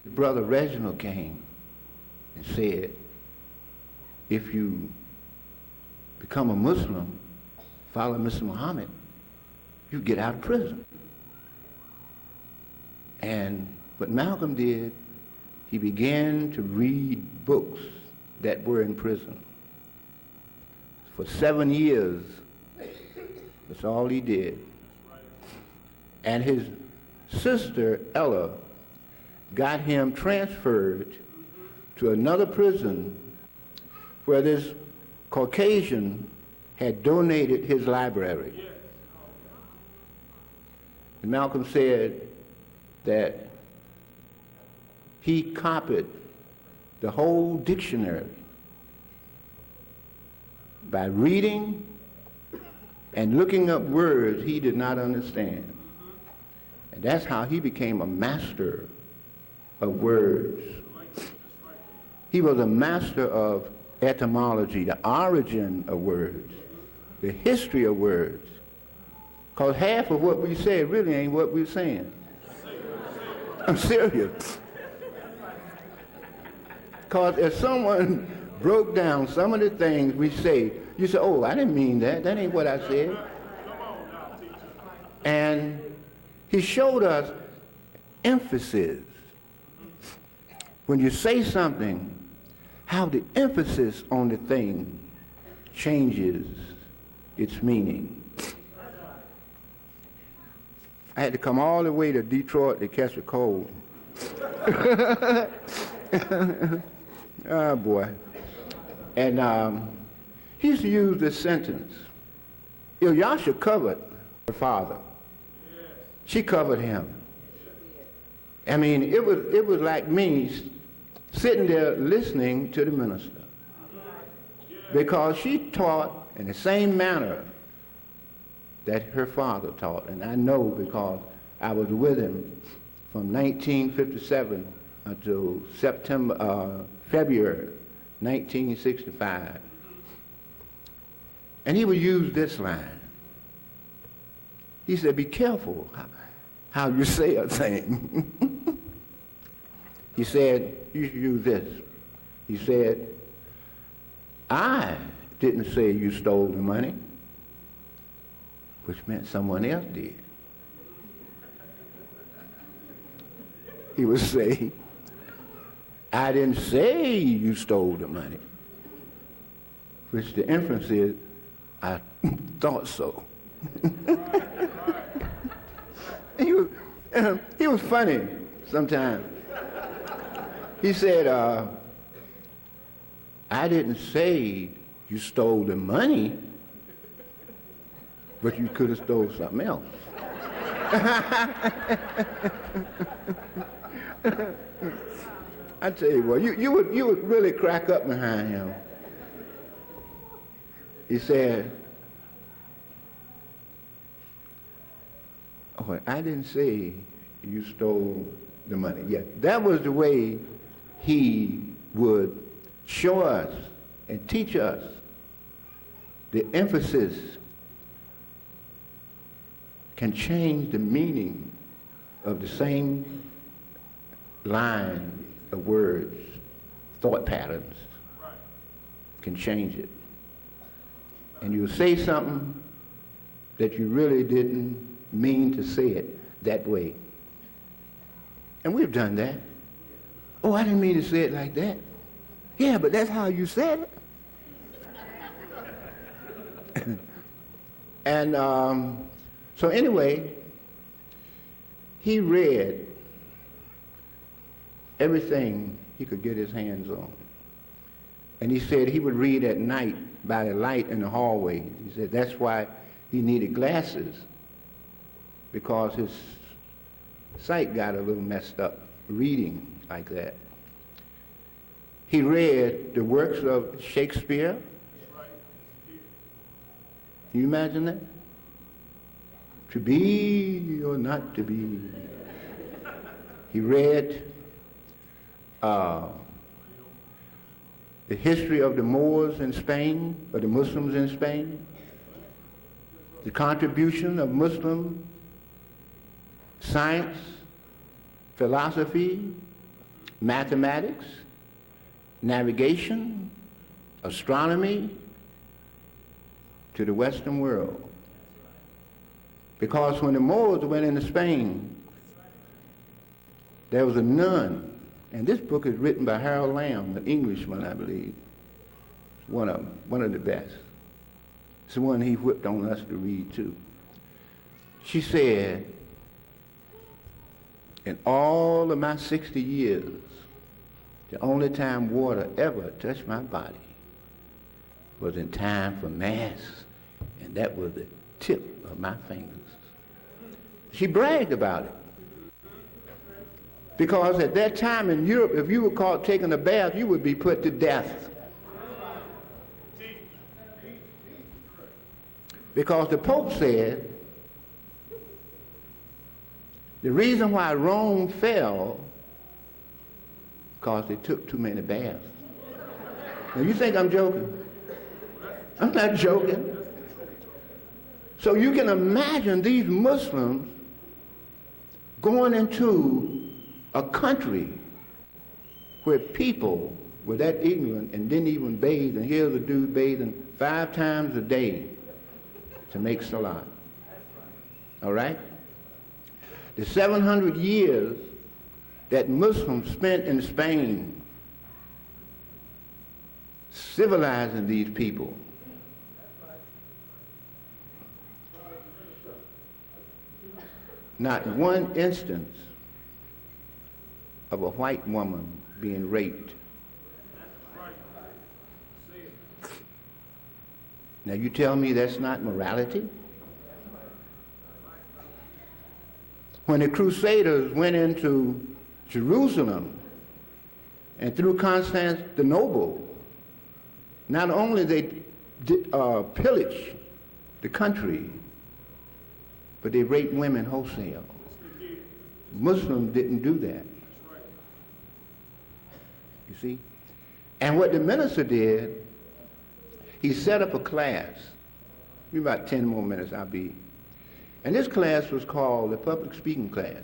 Brother Reginald came and said, if you become a Muslim, follow Mr. Muhammad, you get out of prison. And what Malcolm did, he began to read books that were in prison. For 7 years, that's all he did. And his sister, Ella, got him transferred to another prison where this Caucasian had donated his library. And Malcolm said that he copied the whole dictionary by reading and looking up words he did not understand. And that's how he became a master of words. He was a master of etymology, the origin of words, the history of words. Because half of what we say really ain't what we're saying. I'm serious. Because if someone broke down some of the things we say, you say, oh, I didn't mean that. That ain't what I said. And he showed us emphasis. When you say something, how the emphasis on the thing changes its meaning. I had to come all the way to Detroit to catch a cold. Oh, boy. And he used to use this sentence. Ilyasha covered her father. She covered him. I mean, it was like me sitting there listening to the minister. Because she taught in the same manner that her father taught. And I know because I was with him from 1957 until February 1965. And he would use this line. He said, be careful how you say a thing. He said, you should use this. He said, I didn't say you stole the money, which meant someone else did. He would say, I didn't say you stole the money, which the inference is, I thought so. He was funny sometimes. He said, I didn't say you stole the money, but you could have stole something else. I tell you what, you would really crack up behind him. He said, oh, I didn't say you stole the money. Yeah, that was the way he would show us and teach us the emphasis can change the meaning of the same line of words, thought patterns can change it. And you'll say something that you really didn't mean to say it that way. And we've done that. Oh, I didn't mean to say it like that. Yeah, but that's how you said it. And so anyway, he read everything he could get his hands on. And he said he would read at night by the light in the hallway. He said that's why he needed glasses, because his sight got a little messed up reading like that. He read the works of Shakespeare. Can you imagine that? To be or not to be. He read the history of the Moors in Spain, or the Muslims in Spain, the contribution of Muslim science, philosophy, mathematics, navigation, astronomy to the Western world. Because when the Moors went into Spain, there was a nun, and this book is written by Harold Lamb, an Englishman, I believe. One of the best. It's the one he whipped on us to read too. She said, in all of my 60 years, the only time water ever touched my body was in time for Mass, and that was the tip of my fingers. She bragged about it. Because at that time in Europe, if you were caught taking a bath, you would be put to death. Because the Pope said, the reason why Rome fell, because they took too many baths. Now you think I'm joking? I'm not joking. So you can imagine these Muslims going into a country where people were that ignorant and didn't even bathe, and here's a dude bathing 5 times a day to make salat. All right? The 700 years that Muslims spent in Spain civilizing these people. Not one instance of a white woman being raped. Now you tell me that's not morality? When the Crusaders went into Jerusalem and through Constantinople, not only they pillaged the country, but they raped women wholesale. Muslims didn't do that. You see? And what the minister did, he set up a class. Give me about 10 more minutes, I'll be. And this class was called the public speaking class,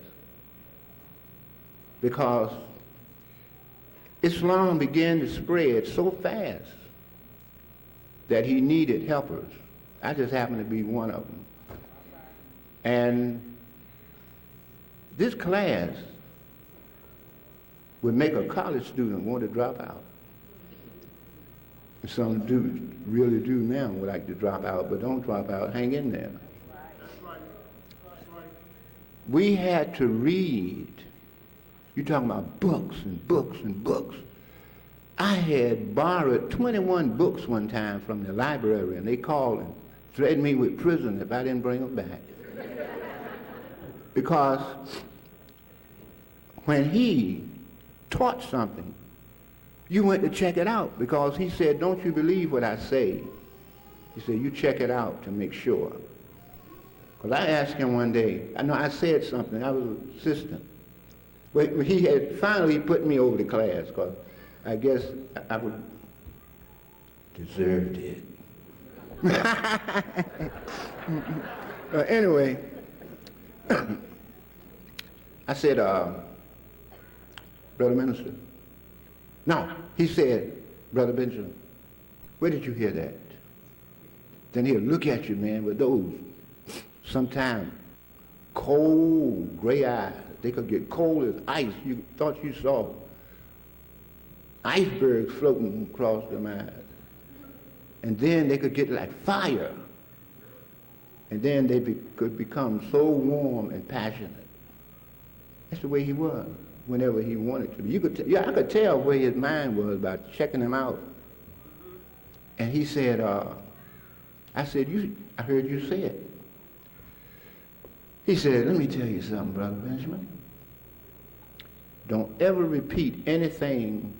because Islam began to spread so fast that he needed helpers. I just happened to be one of them. And this class would make a college student want to drop out. Some do really do now would like to drop out, but don't drop out, hang in there. We had to read. You're talking about books and books and books. I had borrowed 21 books one time from the library, and they called and threatened me with prison if I didn't bring them back. Because when he taught something, you went to check it out, because he said, don't you believe what I say? He said, you check it out to make sure. Because I asked him one day, I know I said something, I was an assistant. But he had finally put me over the class, because I guess I would deserved it. Anyway, I said, Brother Minister. No, he said, Brother Benjamin, where did you hear that? Then he'll look at you, man, with those sometimes cold gray eyes. They could get cold as ice. You thought you saw icebergs floating across their eyes. And then they could get like fire. And then they could become so warm and passionate. That's the way he was whenever he wanted to be. You could I could tell where his mind was about checking him out. And he said, I said, I heard you say it. He said, let me tell you something, Brother Benjamin. Don't ever repeat anything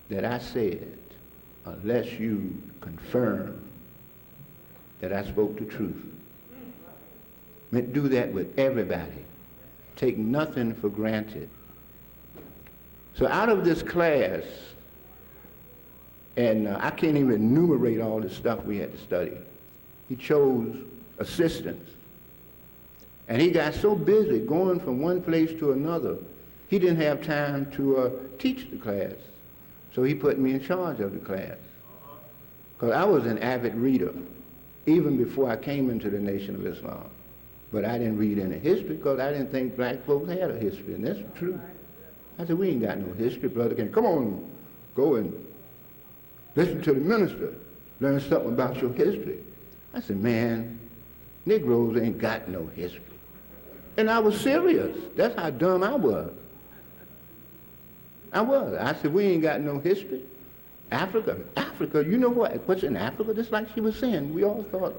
that I said unless you confirm that I spoke the truth. Do that with everybody. Take nothing for granted. So out of this class, and I can't even enumerate all the stuff we had to study, he chose assistants. And he got so busy going from one place to another he didn't have time to teach the class. So he put me in charge of the class. Because I was an avid reader, even before I came into the Nation of Islam. But I didn't read any history because I didn't think black folks had a history, and that's the truth. I said, we ain't got no history, brother. Come on, go and listen to the minister, learn something about your history. I said, man, Negroes ain't got no history. And I was serious. That's how dumb I was. I said, we ain't got no history. Africa, you know what's in Africa? Just like she was saying, we all thought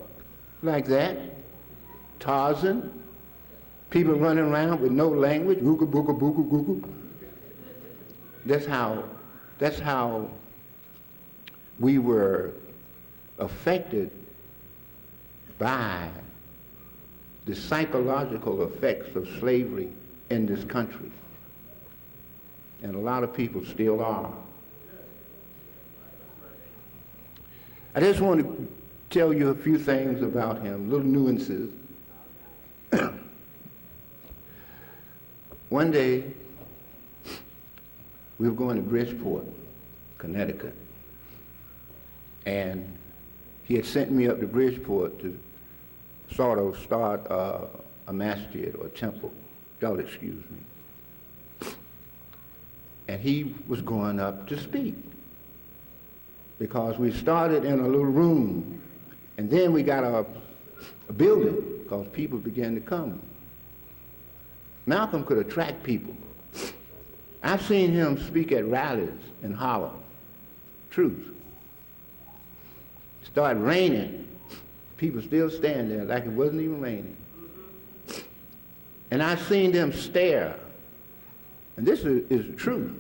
like that. Tarzan, people running around with no language, ooga booga booga googa. That's how we were affected by the psychological effects of slavery in this country. And a lot of people still are. I just want to tell you a few things about him, little nuances. One day, we were going to Bridgeport, Connecticut, and he had sent me up to Bridgeport to sort of start a masjid or a temple. Y'all excuse me. And he was going up to speak because we started in a little room, and then we got a building because people began to come. Malcolm could attract people. I've seen him speak at rallies in Harlem. Truth. It started raining. People still stand there like it wasn't even raining. And I've seen them stare. And this is the truth.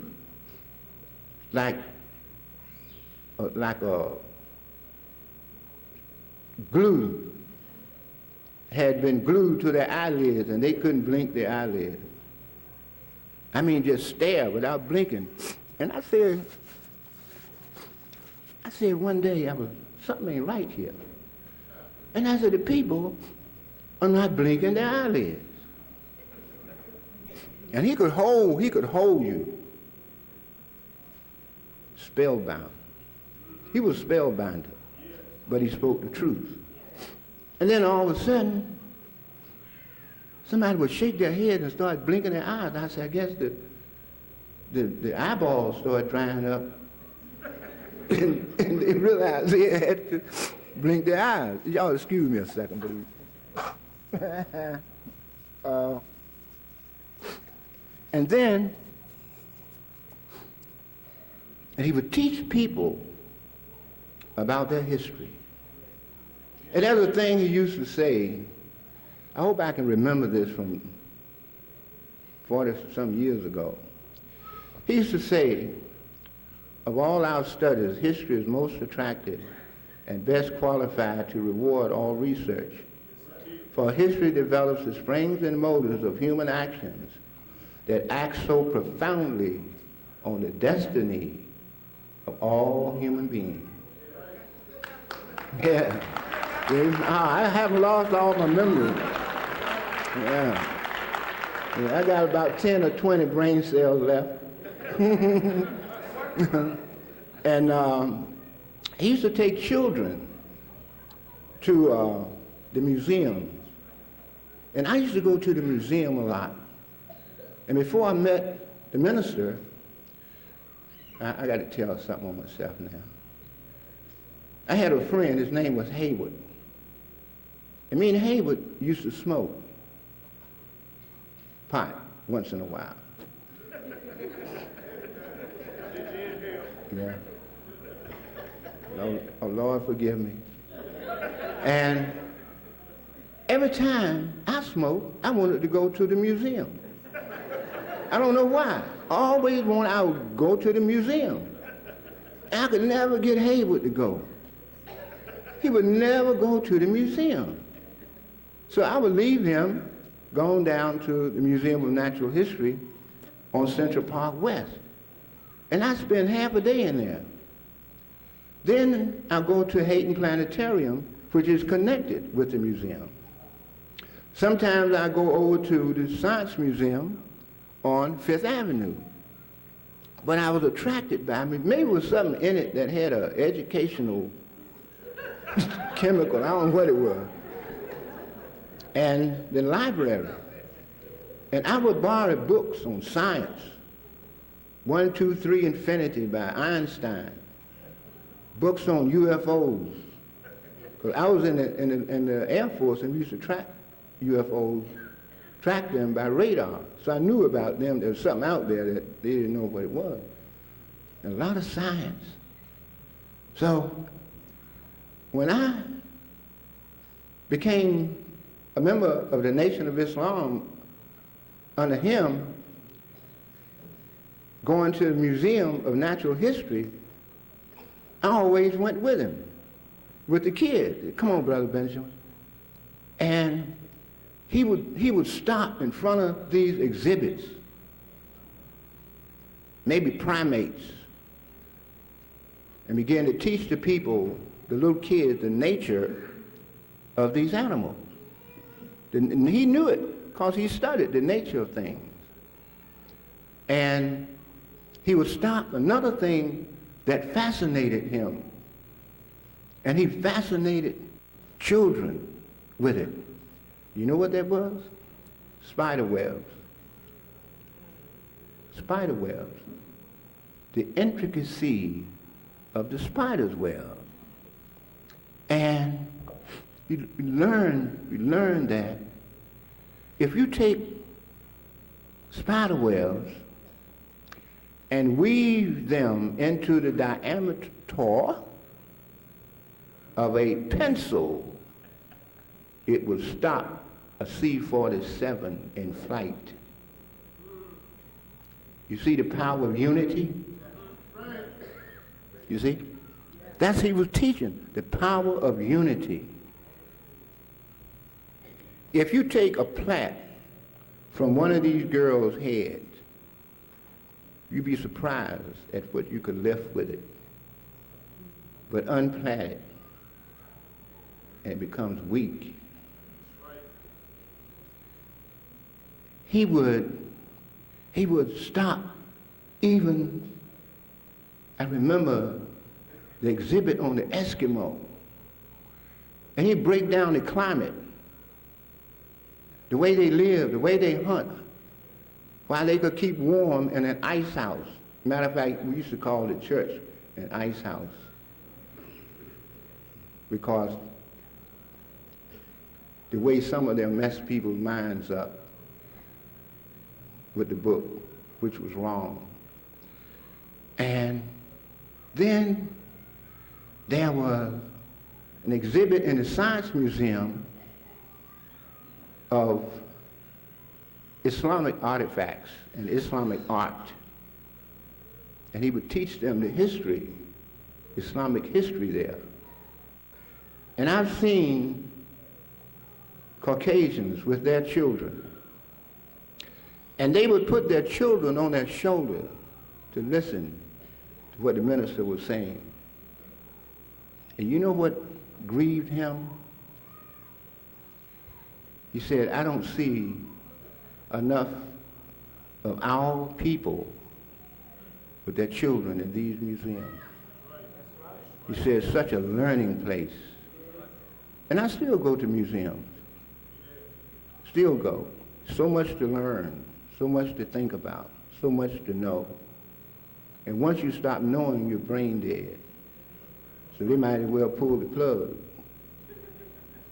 Like a glue had been glued to their eyelids and they couldn't blink their eyelids. I mean, just stare without blinking. And I said one day, something ain't right here. And I said, the people are not blinking their eyelids. And he could hold you spellbound. He was spellbinder, but he spoke the truth. And then all of a sudden, somebody would shake their head and start blinking their eyes. I said, I guess the eyeballs started drying up. and they realized they had to blink their eyes. Y'all excuse me a second, please. And then he would teach people about their history. And the other thing he used to say, I hope I can remember this from 40-some years ago. He used to say, of all our studies, history is most attractive and best qualified to reward all research. For history develops the springs and motives of human actions that act so profoundly on the destiny of all human beings. Yeah. I haven't lost all my memory. Yeah. I got about 10 or 20 brain cells left. And he used to take children to the museum. And I used to go to the museum a lot. And before I met the minister, I got to tell something on myself now. I had a friend, his name was Hayward. And me and Hayward used to smoke pot once in a while. Yeah. Oh, Lord, forgive me. And every time I smoked, I wanted to go to the museum. I don't know why. I always wanted, I would go to the museum. And I could never get Hayward to go. He would never go to the museum. So I would leave him going down to the Museum of Natural History on Central Park West. And I spend half a day in there. Then I go to Hayden Planetarium, which is connected with the museum. Sometimes I go over to the Science Museum on Fifth Avenue. But I was attracted by it. Maybe it was something in it that had an educational chemical. I don't know what it was. And the library. And I would borrow books on science. 1, 2, 3 Infinity by Einstein. Books on UFOs. Because I was in the Air Force and we used to track UFOs, track them by radar. So I knew about them. There was something out there that they didn't know what it was. And a lot of science. So when I became a member of the Nation of Islam, under him, going to the Museum of Natural History, I always went with him, with the kids. Come on, Brother Benjamin. And he would stop in front of these exhibits, maybe primates, and begin to teach the people, the little kids, the nature of these animals. And he knew it because he studied the nature of things. And he would stop. Another thing that fascinated him, and he fascinated children with it. You know what that was? Spider webs. Spider webs. The intricacy of the spider's web. And we learn that if you take spider webs and weave them into the diameter of a pencil, it will stop a C-47 in flight. You see the power of unity? You see? That's what he was teaching, the power of unity. If you take a plait from one of these girls' heads, you'd be surprised at what you could lift with it. But unplait it, and it becomes weak. He would stop even, I remember the exhibit on the Eskimo, and he'd break down the climate, the way they live, the way they hunt, while they could keep warm in an ice house. Matter of fact, we used to call the church an ice house because the way some of them messed people's minds up with the book, which was wrong. And then there was an exhibit in the Science Museum of Islamic artifacts and Islamic art. And he would teach them the history, Islamic history there. And I've seen Caucasians with their children, and they would put their children on their shoulder to listen to what the minister was saying. And you know what grieved him? He said, I don't see enough of our people with their children in these museums. He said, it's such a learning place. And I still go to museums. Still go. So much to learn, so much to think about, so much to know. And once you stop knowing, you're brain dead. So they might as well pull the plug.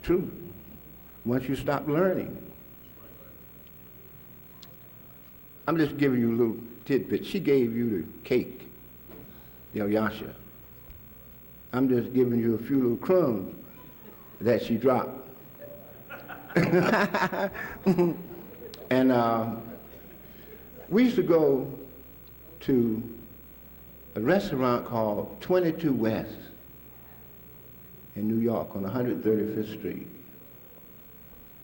True. Once you stop learning. I'm just giving you a little tidbit. She gave you the cake, the Yasha. I'm just giving you a few little crumbs that she dropped. And we used to go to a restaurant called 22 West in New York on 135th Street.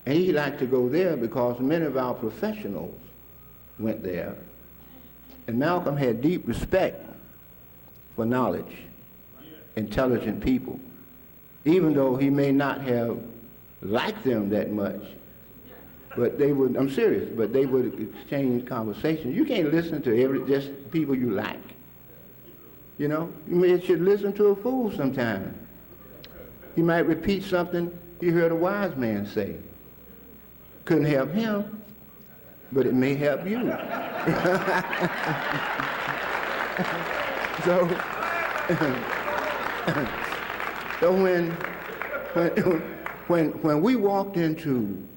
And he liked to go there because many of our professionals went there. And Malcolm had deep respect for knowledge, intelligent people, even though he may not have liked them that much. But they would, I'm serious, but they would exchange conversation. You can't listen to just people you like. You know, you should listen to a fool sometime. He might repeat something you heard a wise man say. Couldn't help him, but it may help you. So, when we walked into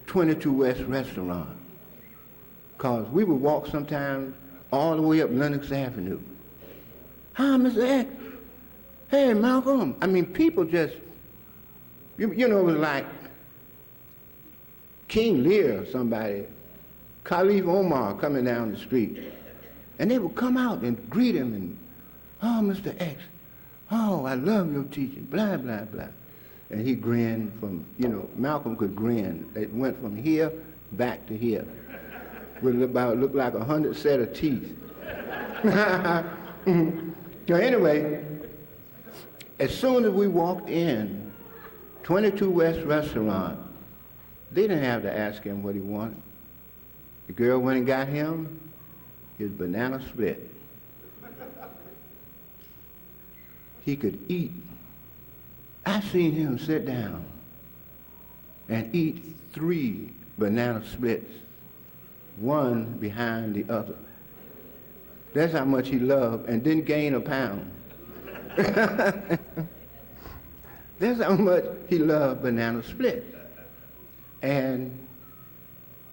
22 West Restaurant, because we would walk sometimes all the way up Lenox Avenue. Hi, Mr. X. Hey, Malcolm. I mean, people just, you know, it was like King Lear or somebody, Khalif Omar coming down the street. And they would come out and greet him and, oh, Mr. X, oh, I love your teaching, blah, blah, blah. And he grinned from, you know, Malcolm could grin. It went from here back to here. Would look like 100 set of teeth. So anyway, as soon as we walked in, 22 West Restaurant, they didn't have to ask him what he wanted. The girl went and got him his banana split. He could eat. I seen him sit down and eat 3 banana splits, one behind the other. That's how much he loved, and didn't gain a pound. That's how much he loved banana split. And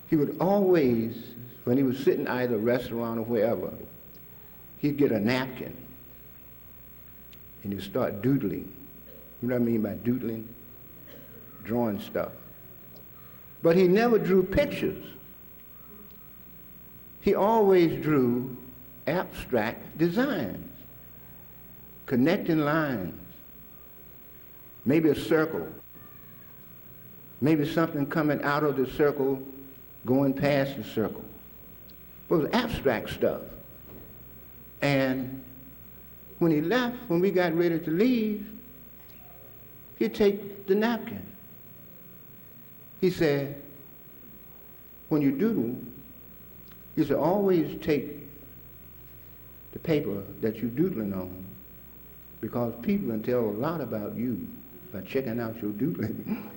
he would always, when he was sitting either at a restaurant or wherever, he'd get a napkin and he'd start doodling. You know what I mean by doodling? Drawing stuff. But he never drew pictures. He always drew abstract designs, connecting lines, maybe a circle, maybe something coming out of the circle, going past the circle. But it was abstract stuff. And when he left, when we got ready to leave, he'd take the napkin. He said, when you doodle, he said, always take the paper that you're doodling on, because people can tell a lot about you by checking out your doodling.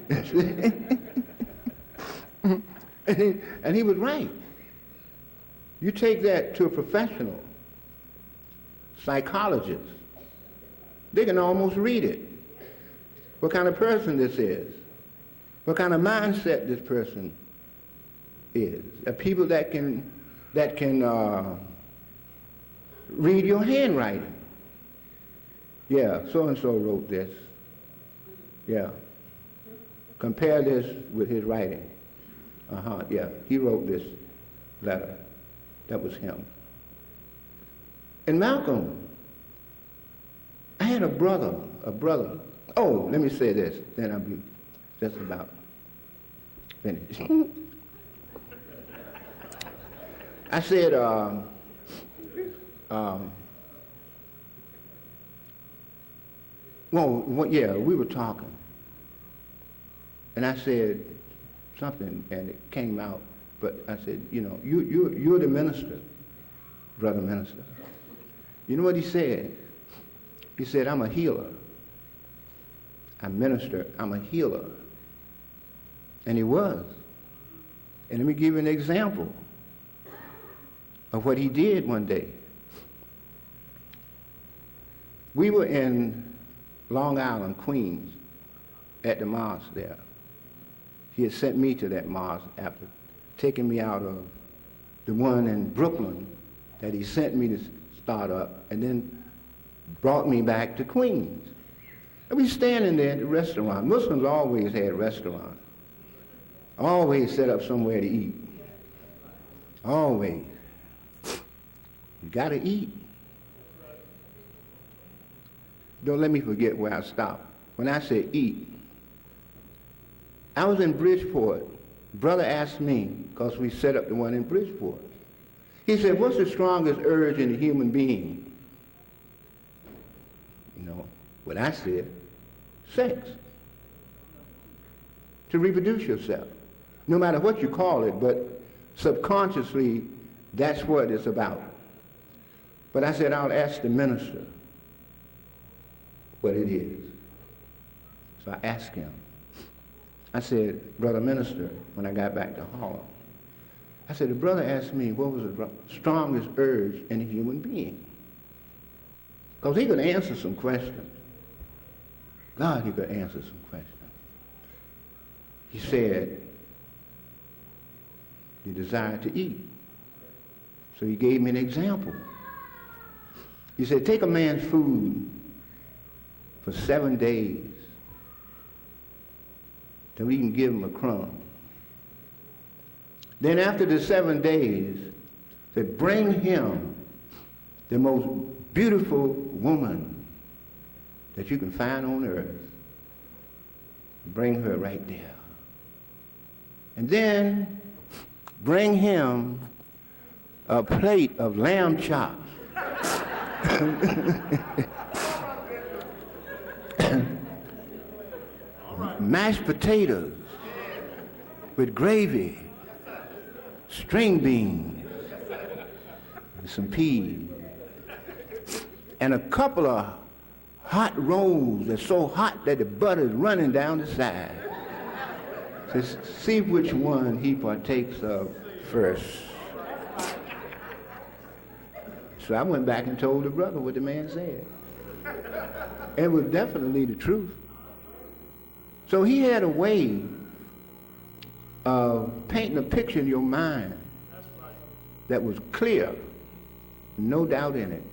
And he was right. You take that to a professional, psychologist, they can almost read it. What kind of person this is. What kind of mindset this person is. People that can read your handwriting. Yeah, so-and-so wrote this. Yeah. Compare this with his writing. Yeah, he wrote this letter. That was him. And Malcolm, I had a brother. Oh, let me say this, then I'll be just about finished. I said, we were talking. And I said something, and it came out, but I said, you know, you're the minister, brother minister. You know what he said? He said, I'm a healer. I minister, I'm a healer. And he was. And let me give you an example of what he did one day. We were in Long Island, Queens, at the mosque there. He had sent me to that mosque after taking me out of the one in Brooklyn that he sent me to start up, and then brought me back to Queens. And we standing there at the restaurant. Muslims always had restaurants. Always set up somewhere to eat. Always. You gotta eat. Don't let me forget where I stopped. When I say eat, I was in Bridgeport. Brother asked me, because we set up the one in Bridgeport. He said, what's the strongest urge in a human being? You know, what I said, sex. To reproduce yourself. No matter what you call it, but subconsciously, that's what it's about. But I said, I'll ask the minister what it is. So I asked him. I said, Brother Minister, when I got back to Harlem, I said, the brother asked me what was the strongest urge in a human being. Because he could answer some questions. God, he could answer some questions. He said, the desire to eat. So he gave me an example. He said, take a man's food for 7 days till we can give him a crumb. Then after the 7 days, they bring him the most beautiful woman that you can find on earth. Bring her right there. And then bring him a plate of lamb chops. Mashed potatoes with gravy, string beans, and some peas, and a couple of hot rolls that's so hot that the butter is running down the side. So see which one he partakes of first. So I went back and told the brother what the man said. It was definitely the truth. So he had a way of painting a picture in your mind that was clear, no doubt in it,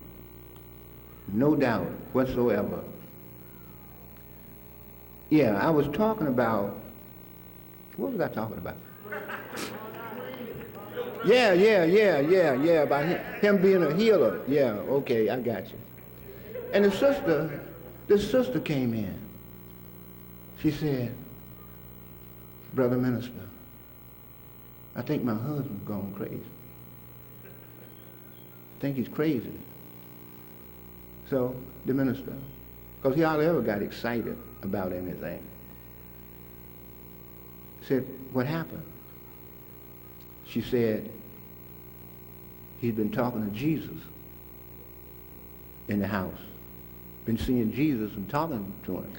no doubt whatsoever. Yeah, I was talking about, what was I talking about? Yeah, about him being a healer. Yeah, okay, I got you. And the sister came in. She said, Brother Minister, I think my husband's gone crazy. I think he's crazy. So the minister, because he hardly ever got excited about anything, said, what happened? She said, he's been talking to Jesus in the house. Been seeing Jesus and talking to him.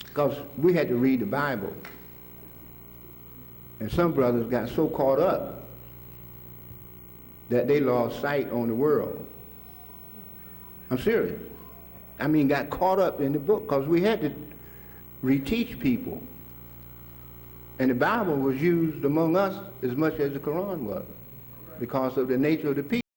Because we had to read the Bible. And some brothers got so caught up that they lost sight on the world. I'm serious. I mean, got caught up in the book because we had to reteach people. And the Bible was used among us as much as the Quran was because of the nature of the people.